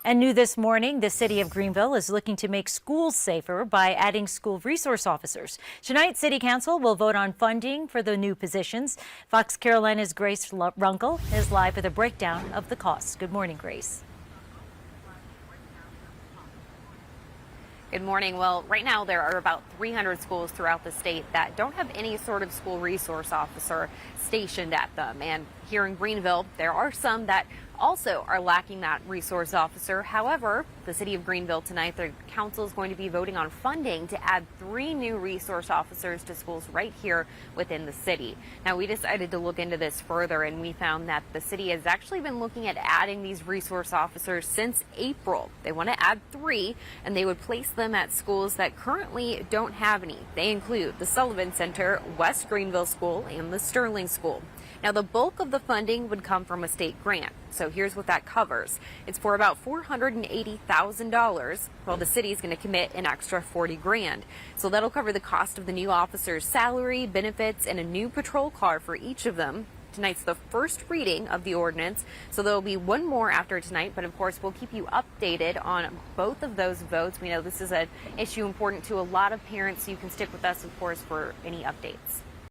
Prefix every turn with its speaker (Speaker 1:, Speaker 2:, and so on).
Speaker 1: And new this morning, the city of Greenville is looking to make schools safer by adding school resource officers. Tonight, City Council will vote on funding for the new positions. Fox Carolina's Grace Runkel is live with a breakdown of the costs. Good morning, Grace.
Speaker 2: Good morning. Well, right now there are about 300 schools throughout the state that don't have any sort of school resource officer stationed at them. And here in Greenville, there are some that also are lacking that resource officer. However, the city of Greenville tonight, the council is going to be voting on funding to add 3 new resource officers to schools right here within the city. Now, we decided to look into this further, and we found that the city has actually been looking at adding these resource officers since April. They want to add 3, and they would place them at schools that currently don't have any. They include the Sullivan Center, West Greenville School, and the Sterling School. Now, the bulk of the funding would come from a state grant. So here's what that covers. It's for about $480,000, while the city is going to commit an extra $40 grand. So that'll cover the cost of the new officer's salary, benefits, and a new patrol car for each of them. Tonight's the first reading of the ordinance, so there'll be one more after tonight, but of course we'll keep you updated on both of those votes. We know this is an issue important to a lot of parents, so you can stick with us, of course, for any updates.